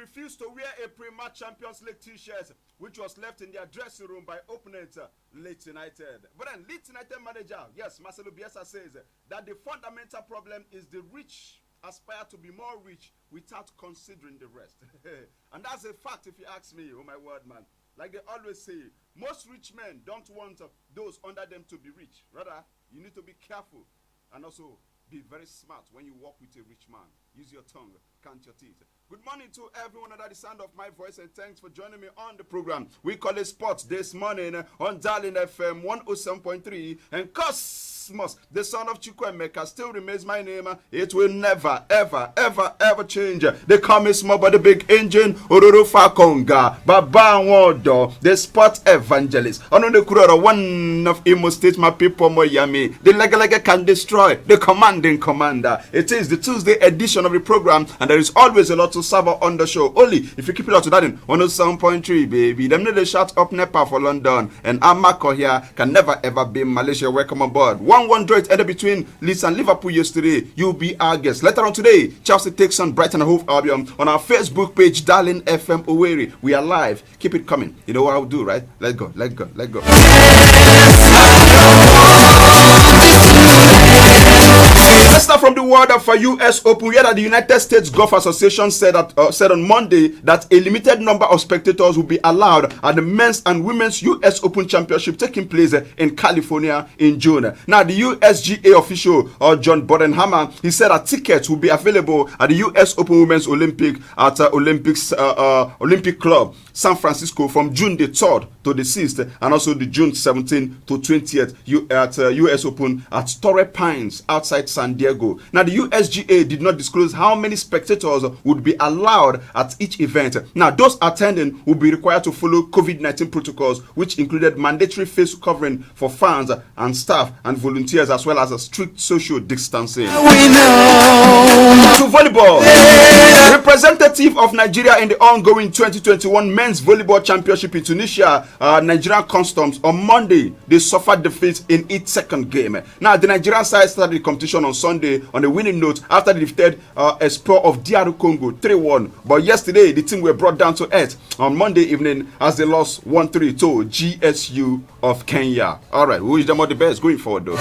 refused to wear a pre-match Champions League t-shirt, which was left in their dressing room by opponent Leeds United. But then Leeds United manager, yes, Marcelo Bielsa says that the fundamental problem is the rich aspire to be more rich without considering the rest. And that's a fact if you ask me, oh my word, man. Like they always say, most rich men don't want those under them to be rich. Rather, you need to be careful and also be very smart when you walk with a rich man. Use your tongue, count your teeth. Good morning to everyone under the sound of my voice, and thanks for joining me on the program. We call it Sports this morning on Darling FM 107.3, and Cosmos, the son of Chukwuemeka, still remains my name. It will never, ever, ever, ever change. They call me small but the big engine, Ororo Fakonga, Baba Wodo, the sport evangelist. Ono Kuroro, one of Imo State, my people, Moyami. The Lega can destroy, the commanding commander. It is the Tuesday edition of the program, and there is always a lot to serve on the show. Only if you keep it up to that in 107.3, baby. Them know they shout up Nepal for London, and Amako here can never ever be Malaysia. Welcome aboard. 1-1 draw it ended between Leeds and Liverpool yesterday. You'll be our guest. Later on today, Chelsea takes on Brighton and Hove Albion on our Facebook page, Darling FM Owerri. We are live. Keep it coming. You know what I'll do, right? Let's go. Let's go. Let's go. Let's start from the world of U.S. Open. We heard that the United States Golf Association said on Monday that a limited number of spectators will be allowed at the men's and women's U.S. Open Championship taking place in California in June. Now, the USGA official, John Bodenhammer, he said that tickets will be available at the U.S. Open Women's Olympic at Olympic Club, San Francisco, from June the 3rd to the 6th, and also the June 17th to 20th at U.S. Open at Torrey Pines outside San Diego. Now, the USGA did not disclose how many spectators would be allowed at each event. Now, those attending will be required to follow COVID-19 protocols, which included mandatory face covering for fans and staff and volunteers, as well as a strict social distancing. To volleyball, representative of Nigeria in the ongoing 2021 Men's Volleyball Championship in Tunisia, Nigerian Customs, on Monday, they suffered defeat in its second game. Now, the Nigerian side started the competition on Sunday on a winning note after they defeated Espoir of DR Congo 3-1. But yesterday, the team were brought down to earth on Monday evening as they lost 1-3 to GSU of Kenya. All right, we wish them all the best going forward, though.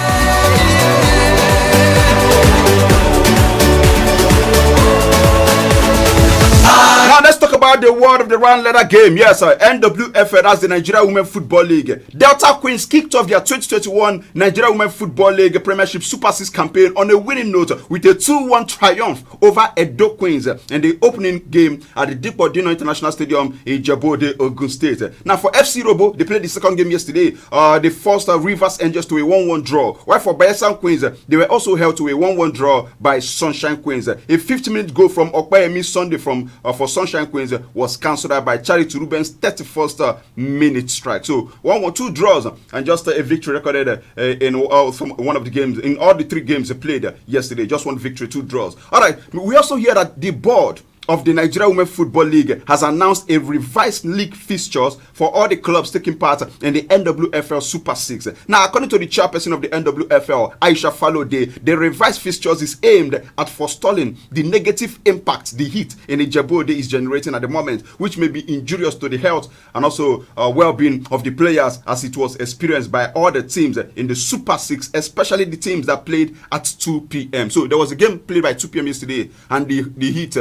Now let's talk about the world of the round letter game. Yes, NWFL, that's the Nigeria Women Football League. Delta Queens kicked off their 2021 Nigeria Women Football League Premiership Super 6 campaign on a winning note with a 2-1 triumph over Edo Queens in the opening game at the Dipo Dino International Stadium in Jabode, Ogun State. Now for FC Robo, they played the second game yesterday. They forced Rivers Angels to a 1-1 draw. While for Bayelsa Queens, they were also held to a 1-1 draw by Sunshine Queens. A 50-minute goal from Okpayemi Sunday for Sunshine Queens was cancelled by Charity Ruben's 31st minute strike. So 1-1, 2 draws and just a victory recorded in one of the games. In all the 3 games they played yesterday, just 1 victory, 2 draws. All right, we also hear that the board of the Nigeria Women Football League has announced a revised league fixtures for all the clubs taking part in the NWFL Super 6. Now, according to the chairperson of the NWFL, Aisha Falode, the revised fixtures is aimed at forestalling the negative impact the heat in Ijebode is generating at the moment, which may be injurious to the health and also well-being of the players, as it was experienced by all the teams in the Super 6, especially the teams that played at 2 p.m. So there was a game played by 2 p.m. yesterday, and the heat,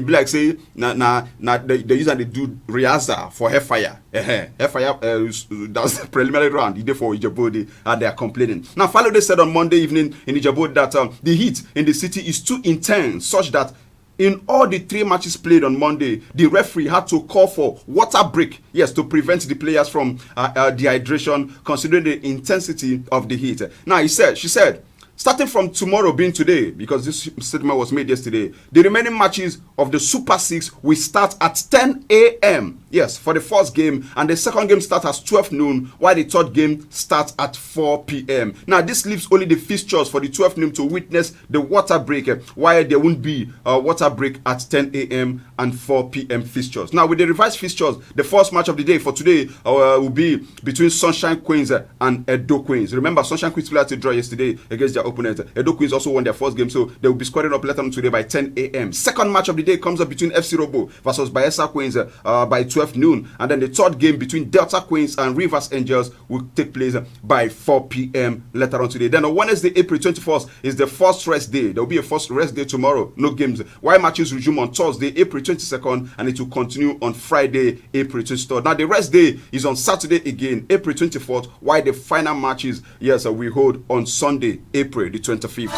like say they use and they do rehearsal for Hellfire. Hellfire that's the preliminary round the day for Ijebode, and they are complaining. Now Falode said on Monday evening in Ijebode that the heat in the city is too intense, such that in all the 3 matches played on Monday, the referee had to call for water break, yes, to prevent the players from dehydration, considering the intensity of the heat. Now she said, starting from tomorrow being today, because this statement was made yesterday, the remaining matches of the Super 6 will start at 10 a.m. Yes, for the first game, and the second game starts at 12 noon, while the third game starts at 4 p.m. Now, this leaves only the fixtures for the 12 noon to witness the water break, while there won't be a water break at 10 a.m. and 4 p.m. fixtures. Now, with the revised fixtures, the first match of the day for today will be between Sunshine Queens and Edo Queens. Remember, Sunshine Queens played a draw yesterday against their opponent. Edo Queens also won their first game, so they will be squaring up later on today by 10 a.m. Second match of the day comes up between FC Robo versus Bayelsa Queens by 12 noon, and then the third game between Delta Queens and Rivers Angels will take place by 4 p.m. later on today. Then on Wednesday, April 21st is the first rest day. There will be a first rest day tomorrow, no games. While matches resume on Thursday, April 22nd, and it will continue on Friday, April 23rd. Now, the rest day is on Saturday again, April 24th, while the final matches, yes, we hold on Sunday, April the 25th.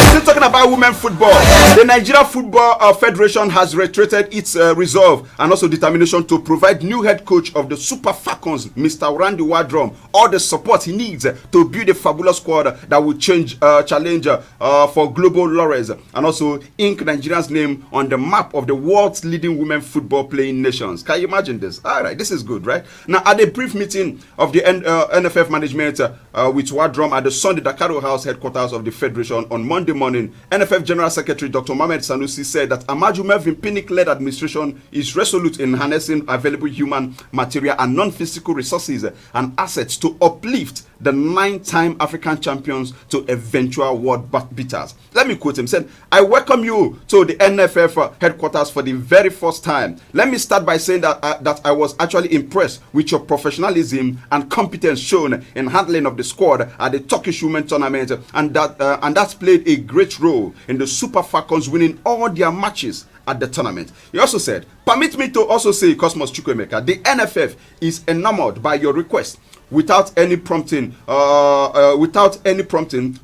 Still talking about women football, the Nigeria Football Federation has reiterated its resolve and also determination to provide new head coach of the Super Falcons, Mr. Randy Wardrum, all the support he needs to build a fabulous squad that will challenge for global laurels and also ink Nigeria's name on the map of the world's leading women football playing nations. Can you imagine this? All right, this is good, right? Now, at a brief meeting of the NFF management with Wardrum at the Sunday Dakaro House headquarters of the Federation on Monday morning, NFF General Secretary Dr. Mohamed Sanusi said that Amaju Melvin Pinnick-led administration is resolute in harnessing available human, material, and non-physical resources and assets to uplift the 9-time African champions to eventual world beaters. Let me quote him. He said, "I welcome you to the NFF headquarters for the very first time. Let me start by saying that I was actually impressed with your professionalism and competence shown in handling of the squad at the Turkish Women Tournament, and that's played a great role in the Super Falcons winning all their matches at the tournament." He also said, "Permit me to also say, Cosmos Chukwuemeka, the NFF is enamored by your request without any prompting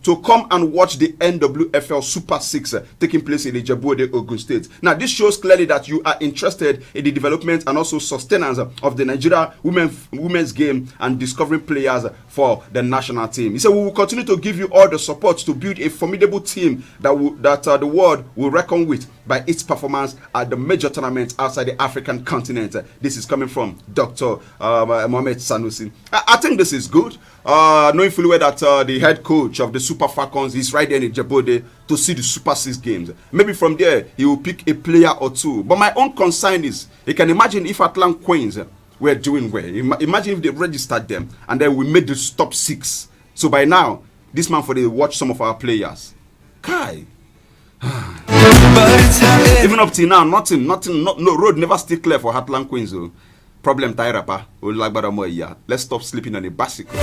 to come and watch the NWFL Super 6 taking place in Ijebu-Ode, Ogun State. Now, this shows clearly that you are interested in the development and also sustenance of the Nigeria women's game and discovering players for the national team." He said, "We will continue to give you all the support to build a formidable team that the world will reckon with by its performance at the major tournaments outside the African continent." This is coming from Dr. Mohamed Sanusi. I think this is good, knowing fully well that the head coach of the Super Falcons is right there in Ijebu-Ode to see the Super 6 games. Maybe from there, he will pick a player or two. But my own concern is, you can imagine if Atlant Queens were doing well. Imagine if they registered them and then we made the top 6. So by now, this man for they watch some of our players. Kai. Even up till now, nothing, no road never still clear for Atlant Queens. Problem Tairapa. Let's stop sleeping on a bicycle.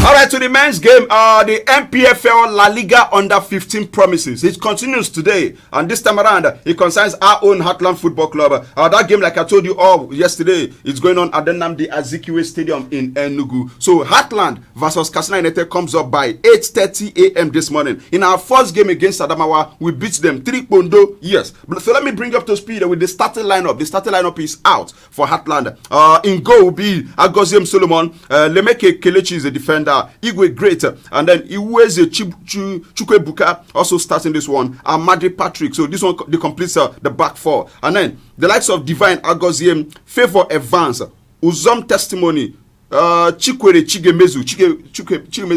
Alright, to the men's game, the MPFL La Liga Under 15 promises. It continues today, and this time around, it concerns our own Heartland Football Club. That game, like I told you all yesterday, is going on at the Nnamdi Azikiwe Stadium in Enugu. So Heartland versus Katsina United comes up by 8:30 a.m. this morning. In our first game against Adamawa, we beat them 3-0. Yes. So let me bring you up to speed with the starting lineup. The starting lineup is out for Heartland. In goal will be Agoziem Solomon, Lemeke Kelechi is a defender, Igwe Great, and then Iweze Chukwuemeka also starting this one, Amadri Patrick. So this one completes the back four. And then the likes of Divine Agoziem, Favor Evans, Uzom Testimony, Chikwere Chigemezu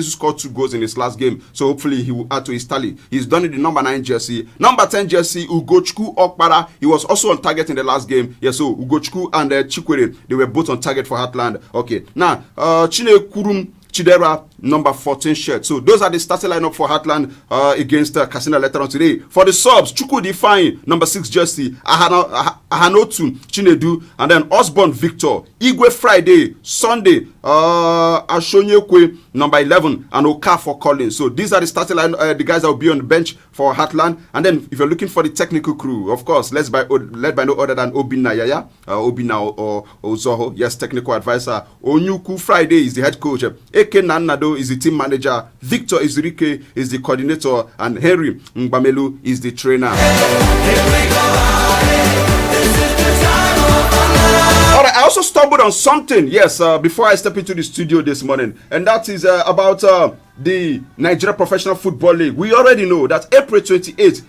scored 2 goals in his last game, so hopefully he will add to his tally. He's done it in number 9 jersey. Number 10 jersey, Ugochukwu Okpara, he was also on target in the last game. Yeah, so Ugochukwu and Chikwere, they were both on target for Heartland. Okay, now Chinekurum Chidera, number 14 shirt. So those are the starting lineup for Heartland against Katsina later on today. For the subs, Chukwu Define, number 6 jersey, Ahanotu Chinedu, and then Osborne Victor, Igwe Friday, Sunday, Ashonyekwe, number 11, and Okafor Collins. So these are the starting line, the guys that will be on the bench for Heartland. And then if you're looking for the technical crew, of course, led by no other than Obinna Yaya, Obinna or Ozoho, yes, technical advisor. Onyuku Friday is the head coach. Eke Nanado is the team manager. Victor Izurike is the coordinator, and Henry Mbamelu is the trainer. Alright, I also stumbled on something, yes, before I step into the studio this morning, and that is about the Nigeria Professional Football League. We already know that April 28th,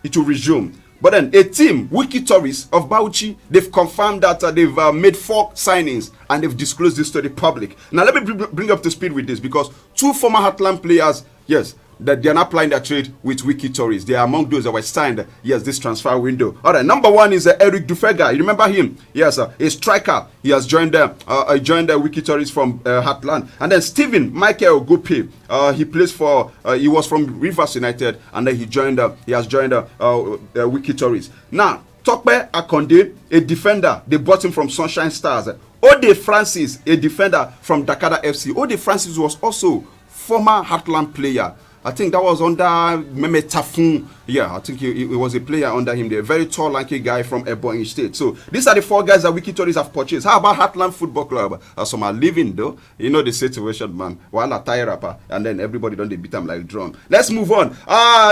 it will resume. But then a team, Wiki Tourist of Bauchi, they've confirmed that they've made 4 signings and they've disclosed this to the public. Now let me bring up to speed with this, because 2 former Heartland players, yes, that they are not playing their trade with Wiki Tourist. They are among those that were signed, yes, this transfer window. All right, number 1 is Eric Dufega. You remember him? Yes, a striker. He has joined them. Joined Wiki Tourist from Heartland. And then Stephen Michael Gope. He plays for. He was from Rivers United, and then he joined. He has joined Wiki Tourist. Now, Tokpe Akonde, a defender. They bought him from Sunshine Stars. Ode Francis, a defender from Dakar FC. Ode Francis was also former Heartland player. I think that was under Meme Tafun. Yeah, I think he was a player under him. They're a very tall, lanky guy from Ebonyi State. So these are the 4 guys that Wiki Tourist have purchased. How about Heartland Football Club? Some are leaving though. You know the situation, man. While a tie rapper, and then everybody don't they beat them like drum. Let's move on.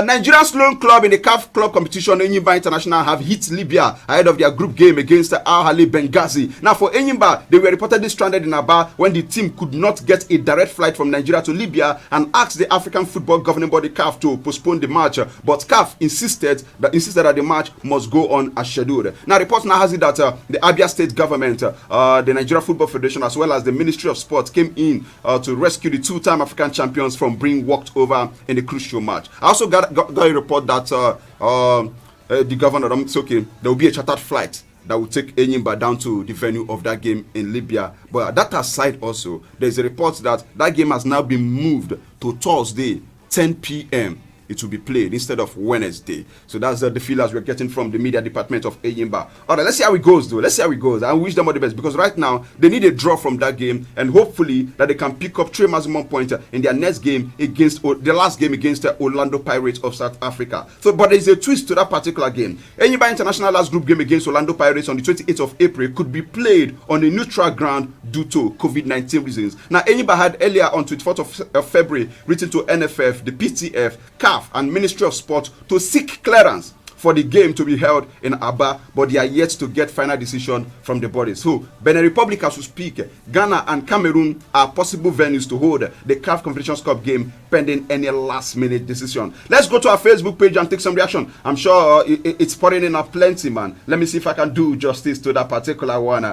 Nigerian Sloan Club in the CAF Club competition, Enyimba International have hit Libya ahead of their group game against Al Ahly Benghazi. Now for Enyimba, they were reportedly stranded in Aba when the team could not get a direct flight from Nigeria to Libya and asked the African Football governing body CAF to postpone the match, but CAF insisted that the match must go on as scheduled. Now reports now has it that the Abia State government, the Nigeria Football Federation, as well as the Ministry of Sports came in to rescue the 2-time African champions from being walked over in the crucial match. I also got a report that the governor, it's okay, there will be a chartered flight that will take Enyimba down to the venue of that game in Libya. But that aside also, there's a report that game has now been moved to Thursday, 10 p.m. It will be played instead of Wednesday. So that's the feelers we're getting from the media department of Enyimba. All right, let's see how it goes, though. Let's see how it goes. I wish them all the best, because right now they need a draw from that game, and hopefully that they can pick up 3 maximum points in their next game against the last game against the Orlando Pirates of South Africa. So, but there's a twist to that particular game. Enyimba International last group game against Orlando Pirates on the 28th of April could be played on a neutral ground due to COVID-19 reasons. Now, Enyimba had earlier on 24th of February written to NFF, the PTF, CAF, and Ministry of Sport to seek clearance for the game to be held in Aba, but they are yet to get final decision from the body. So, Benin Republic, as we speak, Ghana and Cameroon are possible venues to hold the CAF Confederations Cup game pending any last-minute decision. Let's go to our Facebook page and take some reaction. I'm sure it's pouring in plenty, man. Let me see if I can do justice to that particular one.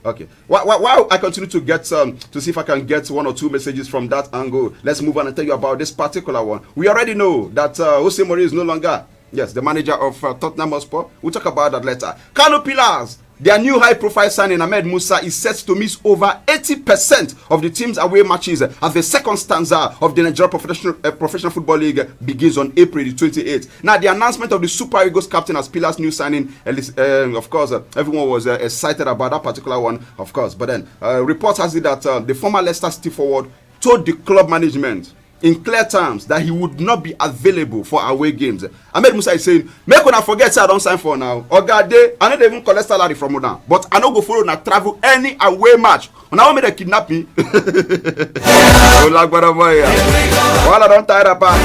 Okay. While I continue to get to see if I can get 1 or 2 messages from that angle, let's move on and tell you about this particular one. We already know that Jose Mourinho is no longer, yes, the manager of Tottenham Hotspur. We'll talk about that later. Kano Pillars, their new high-profile signing, Ahmed Musa, is set to miss over 80% of the team's away matches as the second stanza of the Nigeria Professional Football League begins on April the 28th. Now, the announcement of the Super Eagles captain as Pillars' new signing, of course, everyone was excited about that particular one, of course. But then, reports has it that the former Leicester City forward told the club management in clear terms that he would not be available for away games. Ahmed Musa is saying, make una forget say I don't sign for now. Oga dey, I no dey even collect salary from una, but I no go follow una travel any away match. Una want me to kidnap me? While I don't tire about.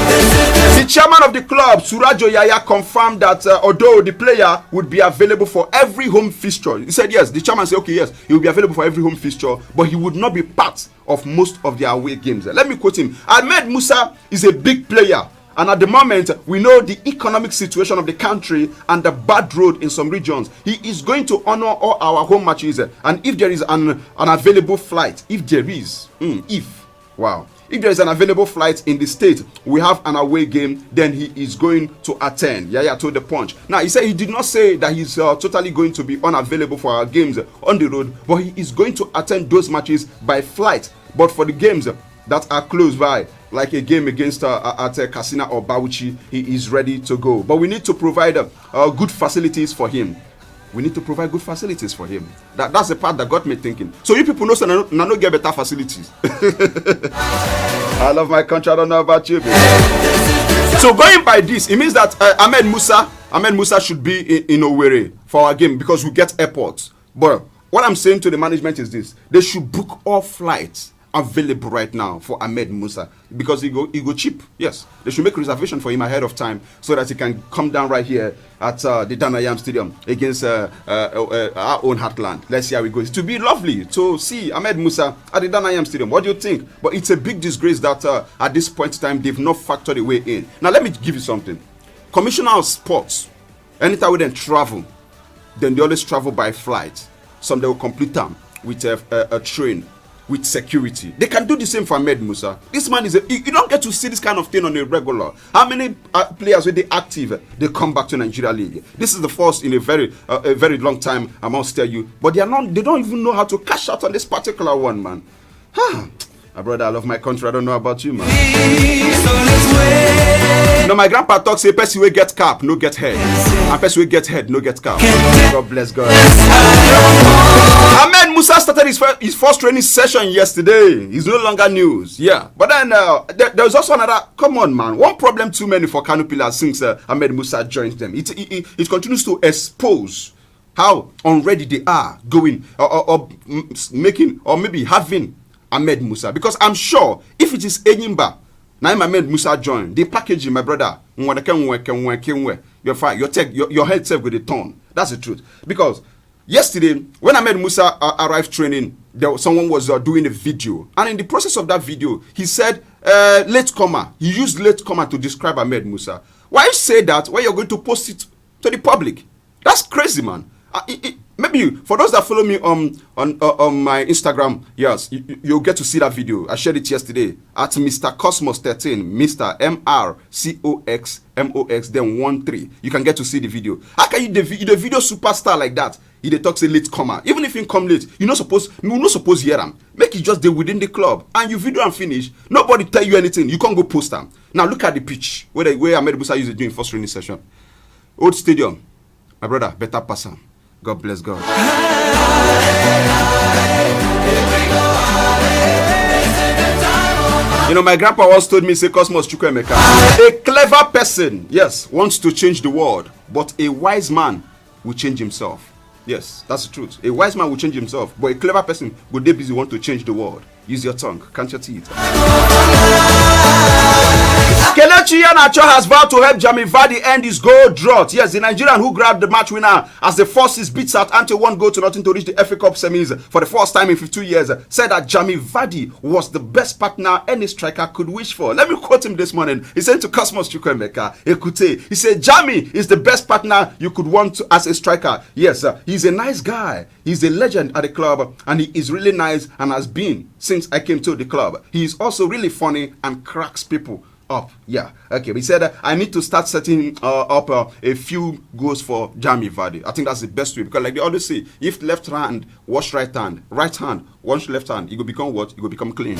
The chairman of the club, Surajo Yaya, confirmed that although the player would be available for every home fixture, he said yes. The chairman said, okay, yes, he will be available for every home fixture, but he would not be part of most of the away games. Let me quote him. Ahmed Musa is a big player, and at the moment we know the economic situation of the country and the bad road in some regions. He is going to honor all our home matches, and if there is an available flight, if there is an available flight in the state, we have an away game, then he is going to attend. Yaya told the Punch. Now, he said he did not say that he's totally going to be unavailable for our games on the road, but he is going to attend those matches by flight. But for the games that are close by, like a game against at Katsina or Bauchi, he is ready to go. But we need to provide good facilities for him. We need to provide good facilities for him. That's the part that got me thinking. So you people know, so I don't get better facilities. I love my country. I don't know about you. So going by this, it means that Ahmed Musa should be in Owerri for our game because we get airports. But what I'm saying to the management is this: they should book all flights available right now for Ahmed Musa because he go cheap. Yes, they should make reservation for him ahead of time so that he can come down right here at the Danayam Stadium against our own Heartland. Let's see how it goes. To be lovely to see Ahmed Musa at the Danayam Stadium. What do you think? But it's a big disgrace that at this point in time they've not factored the way in. Now let me give you something. Commissioner of Sports, anytime we then travel, then they always travel by flight. Some they will complete them with a train, with security. They can do the same for Ahmed Musa. This man is you don't get to see this kind of thing on a regular. How many players, when they active, they come back to Nigeria League? This is the first in a very long time, I must tell you. But they don't even know how to cash out on this particular one, man. My brother, I love my country. I don't know about you, man. No, my grandpa talks, say, person will get cap, no get head. And person will get head, no get cap. God bless God. Ahmed Musa started his first training session yesterday. He's no longer news. Yeah. But then there was also another, come on, man. One problem too many for Kano Pillars since Ahmed Musa joined them. It continues to expose how unready they are going or making or maybe having Ahmed Musa, because I'm sure if it is Enyimba, now Ahmed Musa join, they package him, my brother. You're fine. Your head self with a turn. That's the truth. Because yesterday, when Ahmed Musa arrived training, someone was doing a video, and in the process of that video, he said latecomer. He used latecomer to describe Ahmed Musa. Why say that when you're going to post it to the public? That's crazy, man. Maybe for those that follow me on my Instagram, yes, you'll get to see that video. I shared it yesterday at Mr. Cosmos 13, Mr. MRCOXMOX, then 13. You can get to see the video. How can you the video superstar like that? He talks a late comer. Even if he come late, you're not supposed to hear him. Make it just there within the club, and you video and finish. Nobody tell you anything. You can't go post them. Now look at the pitch where Ahmed Musa used to do in first training session. Old stadium, my brother, better pass him. God bless God. You know, my grandpa once told me, say, Cosmos Chukwuemeka, a clever person, yes, wants to change the world, but a wise man will change himself. Yes, that's the truth. A wise man will change himself, but a clever person will be busy want to change the world. Use your tongue, count your teeth. Kelechi Iheanacho has vowed to help Jamie Vardy end his goal drought. Yes, the Nigerian who grabbed the match winner as the Forces beats Southampton 1-0 to reach the FA Cup semis for the first time in 52 years, said that Jamie Vardy was the best partner any striker could wish for. Let me quote him this morning. He said to Cosmos Chukwuemeka, Ekute, he said, Jamie is the best partner you could want to, as a striker. Yes, he's a nice guy. He's a legend at the club, and he is really nice and has been since I came to the club. He is also really funny and cracks people up. Yeah, okay. He said I need to start setting up a few goals for Jamie Vardy. I think that's the best way, because like they always say, if left hand wash right hand wash left hand, it will become what? It will become clean.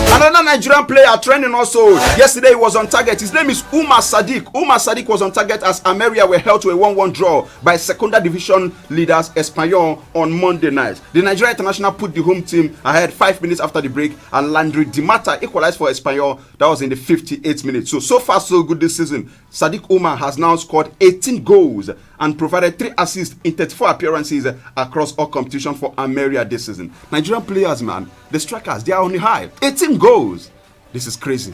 Another Nigerian player trending also. Yesterday he was on target. His name is Umar Sadiq. Umar Sadiq was on target as Ameria were held to a 1-1 draw by Second Division leaders Espanyol on Monday night. The Nigeria International put the home team ahead 5 minutes after the break, and Landry Di Mata equalized for Espanyol. That was in the 58th minute. So far so good this season. Sadiq Umar has now scored 18 goals and provided 3 assists in 34 appearances across all competitions for Ameria this season. Nigerian players, man, the strikers, they are on the high. 18 goals. This is crazy.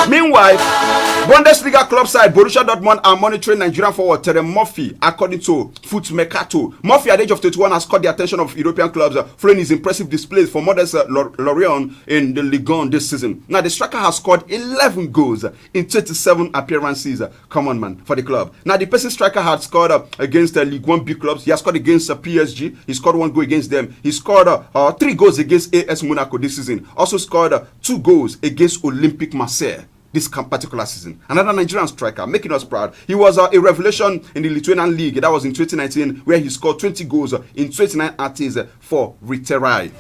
Meanwhile, Bundesliga club side Borussia Dortmund are monitoring Nigerian forward Terry Murphy, according to Foot Mercato. Murphy, at the age of 31, has caught the attention of European clubs following his impressive displays for Modest Lorient in the Ligue 1 this season. Now, the striker has scored 11 goals in 27 appearances. Come on, man, for the club. Now, the Pacing striker had scored against Ligue 1 big clubs. He has scored against PSG. He scored 1 goal against them. He scored 3 goals against AS Monaco this season. Also scored 2 goals against Olympique Marseille this particular season. Another Nigerian striker, making us proud. He was a revelation in the Lithuanian League. That was in 2019, where he scored 20 goals in 29 artists for Riterai.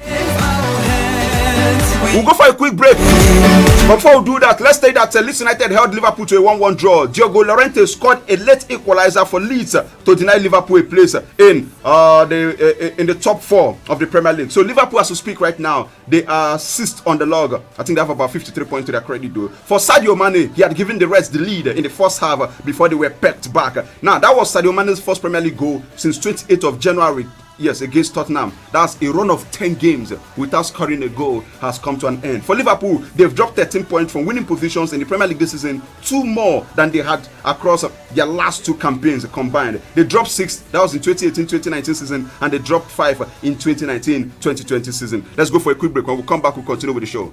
We'll go for a quick break. Before we do that, let's say that Leeds United held Liverpool to a 1-1 draw. Diogo Llorente scored a late equalizer for Leeds to deny Liverpool a place in the top 4 of the Premier League. So Liverpool, as we speak right now, they are 6th on the log. I think they have about 53 points to their credit though. For Sadio Mane, he had given the Reds the lead in the first half before they were pecked back. Now, that was Sadio Mane's first Premier League goal since 28th of January. Yes, against Tottenham. That's a run of 10 games without scoring a goal has come to an end. For Liverpool, they've dropped 13 points from winning positions in the Premier League this season, 2 more than they had across their last 2 campaigns combined. They dropped 6, that was in 2018-2019 season, and they dropped 5 in 2019-2020 season. Let's go for a quick break. When we come back, we'll continue with the show.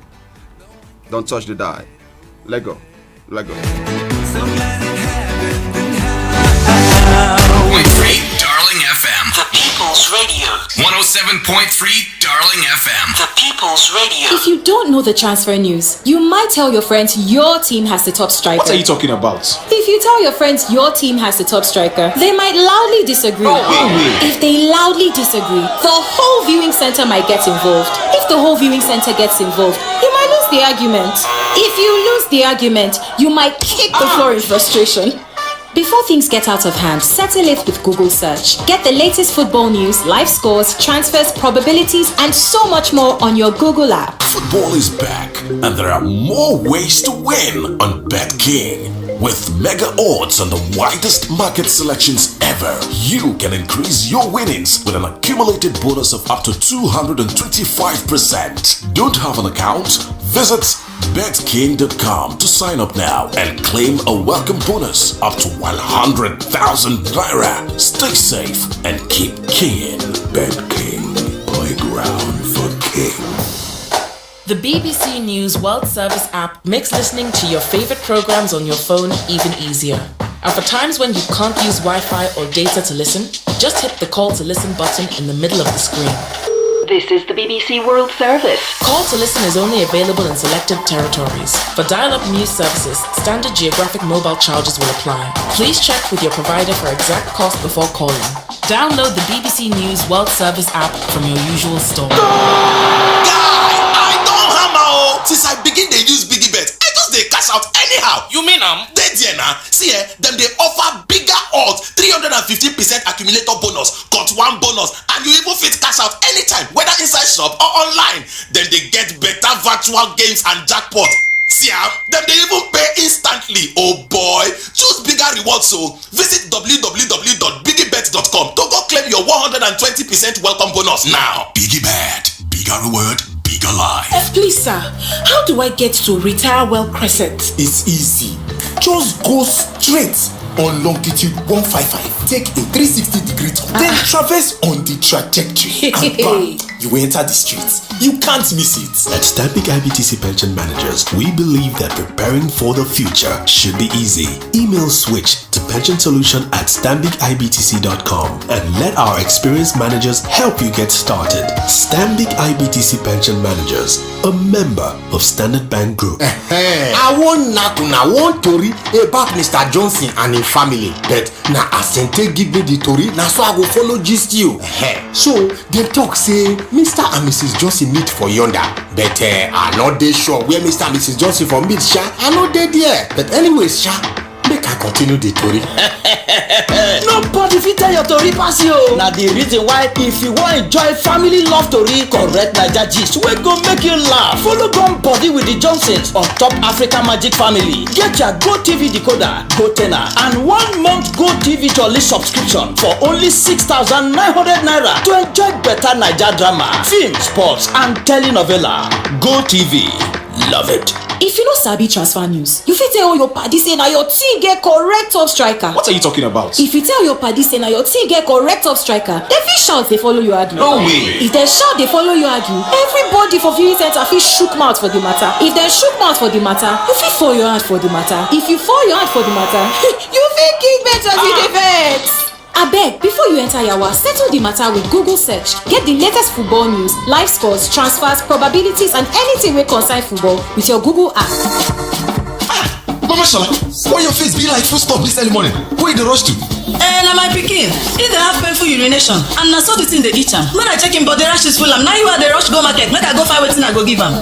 Don't touch the dial. Let go. Let go. Darling FM. The People's Radio. 107.3 Darling FM. The People's Radio. If you don't know the transfer news, you might tell your friends your team has the top striker. What are you talking about? If you tell your friends your team has the top striker, they might loudly disagree. If they loudly disagree, the whole viewing center might get involved. If the whole viewing center gets involved, you might lose the argument. If you lose the argument, you might kick the floor in frustration. Before things get out of hand, settle it with Google Search. Get the latest football news, live scores, transfers, probabilities, and so much more on your Google app. Football is back, and there are more ways to win on BetKing. With mega odds and the widest market selections ever, you can increase your winnings with an accumulated bonus of up to 225%. Don't have an account? Visit betking.com to sign up now and claim a welcome bonus up to 100,000 naira. Stay safe and keep kinging. BetKing, playground for kings. The BBC News World Service app makes listening to your favorite programs on your phone even easier. And for times when you can't use Wi-Fi or data to listen, just hit the call to listen button in the middle of the screen. This is the BBC World Service. Call to listen is only available in selected territories. For dial-up news services, standard geographic mobile charges will apply. Please check with your provider for exact cost before calling. Download the BBC News World Service app from your usual store. Since I begin they use Biggie Bet, I just they cash out anyhow. You mean They now see them they offer bigger odds, 350% accumulator bonus, got one bonus, and you even fit cash out anytime, whether inside shop or online. Then they get better virtual games and jackpot. See them they even pay instantly. Oh boy, choose bigger rewards. So visit www.biggiebet.com to go claim your 120% welcome bonus now. Biggie Bet, bigger reward, bigger life. Please, sir, how do I get to Retire Well Crescent? It's easy. Just go straight on longitude 155. Take a 360-degree turn. Then traverse on the trajectory. And bam, you enter the streets. You can't miss it. At Stanbic IBTC Pension Managers, we believe that preparing for the future should be easy. Email switch to pensionsolution@stanbicibtc.com and let our experienced managers help you get started. Stanbic IBTC Pension Managers, a member of Standard Bank Group. I want Tori about Mr. Johnson and his family. But now Asante give me the Tori, now so I go follow gist you. So they talk say Mr. and Mrs. Johnson meet for yonder. But I'm not they sure where Mr. and Mrs. Johnson for meet, Sha. I know they there. But anyways, Sha, make I continue the Tori. Nobody fit tell your Tori pass you. Now the reason why if you want enjoy family love Tori, correct Naija gist, we go make you laugh. Follow gun body with the Johnsons on top Africa Magic Family. Get your GoTV decoder, GoTenna, and 1 month GoTV jolly subscription for only 6,900 naira to enjoy better Naija drama, film, sports, and telenovela. GoTV, love it. If you no sabi transfer news, you fit tell your padi say na your team get correct top striker. What are you talking about? If you tell your padi say na your team get correct top striker, they fit shout they follow you argue. No way. If they shout they follow you argue, everybody for viewing center fit shook mouth for the matter. If they shook mouth for the matter, you fit fall your hand for the matter. If you fall your hand for the matter, you fit kick better with the vex. Abeg, before you enter yawa, settle the matter with Google Search. Get the latest football news, live scores, transfers, probabilities, and anything wey concern football with your Google app. Mama Shola, why your face be like full stop this early morning? Where you dey rush to? Na my pikin. If they have painful urination, and na so the thing dey eat am. When I check him body rash is full am, now you are the rush go market. Make I go find wetin I go give am.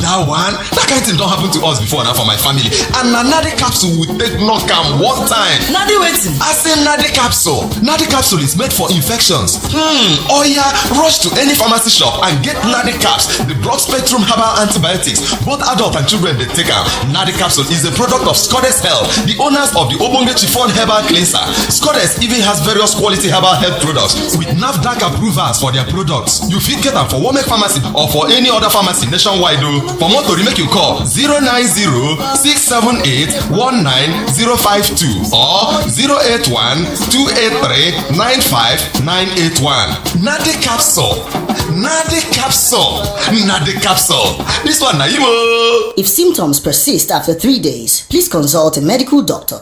That one? That kind of thing don happen to us before now for my family. And na Nadi capsule we take knock am one time. Nadi wetin? I say Nadi capsule. Nadi capsule is made for infections. Oya, rush to any pharmacy shop and get Nadi caps, the broad spectrum herbal antibiotics. Both adult and children dey take am. Nadi capsule is a product of Scottish Health, the owners of the Obonge Chiffon Herbal Cleanser. Scottish Codes even has various quality herbal health products with NAFDAC approvals for their products. You fit get them for Womek Pharmacy or for any other pharmacy nationwide. For more to make you call 090-678-19052 or 081-283-95981. Nade Capsule. Nade Capsule. Nade Capsule. This one na imo. If symptoms persist after 3 days, please consult a medical doctor.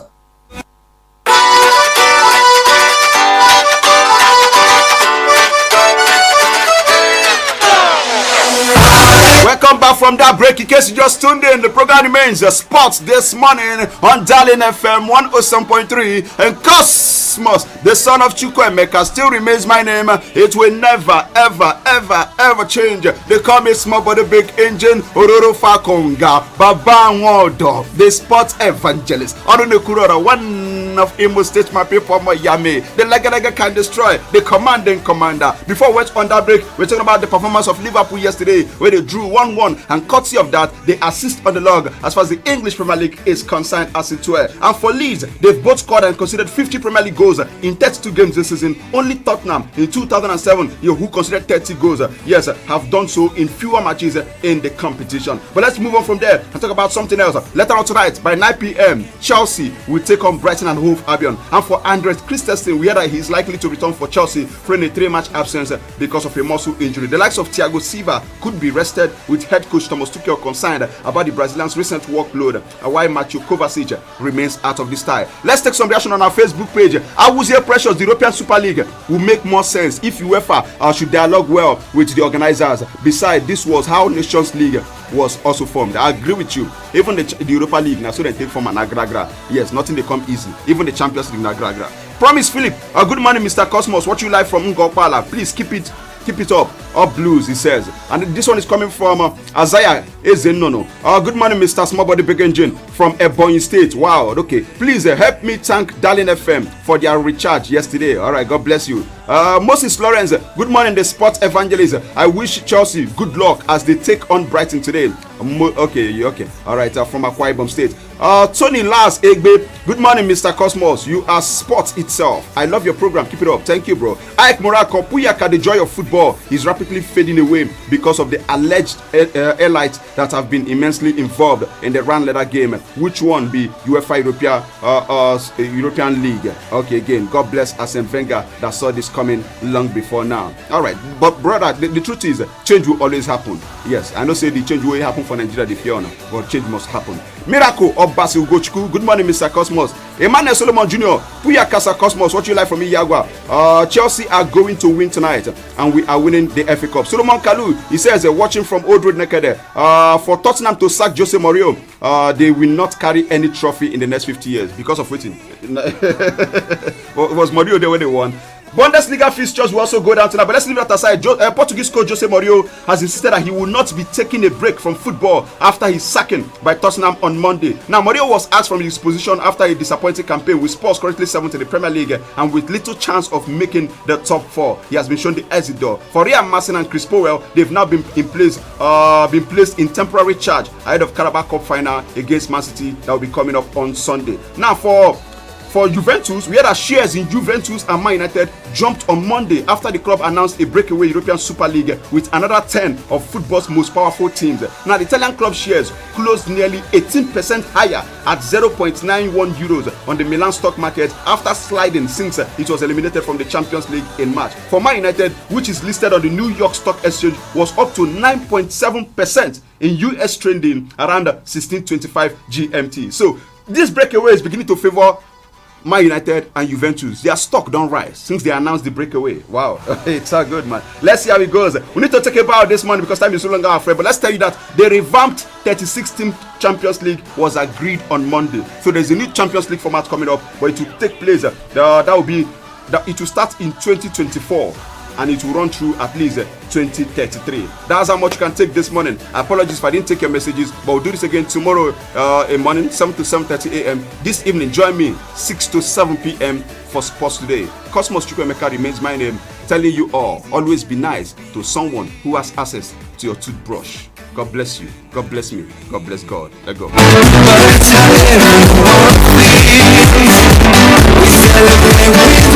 Welcome back from that break. In case you just tuned in, the program remains sports this morning on Darling FM 107.3, and Cosmos, the son of Chukwuemeka, still remains my name. It will never, ever change. They call me small body big engine, Ororo Fakonga, Baba Nwodo, the sports evangelist. Orunekurora, one of Imo State, my people, Yami. The Lega can destroy the commanding commander. Before we went on that break, we're talking about the performance of Liverpool yesterday, where they drew 1-1, and courtesy of that, they assist on the log as far as the English Premier League is concerned as it were. And for Leeds, they've both scored and conceded 50 Premier League goals in 32 games this season. Only Tottenham in 2007, who conceded 30 goals, have done so in fewer matches in the competition. But let's move on from there and talk about something else. Later on tonight by 9 p.m, Chelsea will take on Brighton and Hove Albion. And for Andres Christensen, we hear that he's likely to return for Chelsea for a 3-match absence because of a muscle injury. The likes of Thiago Silva could be rested, with head coach Thomas Tuchel concerned about the Brazilian's recent workload, while Matthew Kovacic remains out of this tie. Let's take some reaction on our Facebook page. Awuzie Precious, the European Super League will make more sense if UEFA should dialogue well with the organizers. Besides, this was how Nations League was also formed. I agree with you. Even the Europa League, now so they take from an agra. Yes, nothing they come easy. Even the Champions League, agra. Promise Philip, good morning, Mr. Cosmos. What you like from Ngopala? Please keep it up blues, he says. And this one is coming from Isaiah Ezenono. Good morning, Mr. Small Body Big Engine from Ebonyi State. Wow, okay. Please help me thank Darling FM for their recharge yesterday. All right, God bless you. Moses Lawrence, good morning, the sports evangelist. I wish Chelsea good luck as they take on Brighton today. Okay. All right, from Akwa Ibom State. Tony Lars Egbe, good morning, Mr. Cosmos. You are sports itself. I love your program. Keep it up. Thank you, bro. Ike Morako, Puyaka, the joy of football is rapidly fading away because of the alleged elites that have been immensely involved in the round letter game. Which one be UEFA European League? Okay, again, God bless Arsene Wenger that saw this coming long before now. All right, but brother, the truth is, change will always happen. Yes, I know say the change will happen for Nigeria, the Fiona, but change must happen. Miracle of Basil Gochku. Good morning, Mr. Cosmos. Emmanuel Solomon Jr. Puyakasa Cosmos. What you like from me, Yagua? Chelsea are going to win tonight, and we are winning the FA Cup. Solomon Kalu, he says, watching from Old Road Naked. For Tottenham to sack Jose Mourinho, they will not carry any trophy in the next 50 years because of waiting. Was Mourinho there when they won? Bundesliga fixtures will also go down tonight, but let's leave that aside. Portuguese coach Jose Mourinho has insisted that he will not be taking a break from football after his sacking by Tottenham on Monday. Now, Mourinho was asked from his position after a disappointing campaign with Spurs currently 7th in the Premier League and with little chance of making the top 4. He has been shown the exit door. For Riyad Mahrez and Chris Powell, they've now been placed in temporary charge ahead of Carabao Cup final against Man City that will be coming up on Sunday. Now, for Juventus, we had that shares in Juventus and Man United jumped on Monday after the club announced a breakaway European Super League with another 10 of football's most powerful teams. Now, the Italian club shares closed nearly 18% higher at 0.91 euros on the Milan stock market after sliding since it was eliminated from the Champions League in March. For Man United, which is listed on the New York Stock Exchange, was up to 9.7% in US trading around 1625 GMT. So, this breakaway is beginning to favor Man United and Juventus. Their stock don't rise since they announced the breakaway. Wow, it's so good, man. Let's see how it goes. We need to talk about this morning because time is no longer our friend. But let's tell you that the revamped 36-team Champions League was agreed on Monday. So there's a new Champions League format coming up, but it will take place. It will start in 2024. And it will run through at least 2033. That's how much you can take this morning. Apologies if I didn't take your messages, but we'll do this again tomorrow morning, 7 to 7:30 a.m. This evening, join me 6 to 7 p.m. for Sports Today. Cosmos Chukwuemeka remains my name, telling you all, always be nice to someone who has access to your toothbrush. God bless you. God bless me. God bless God. Let go. We celebrate with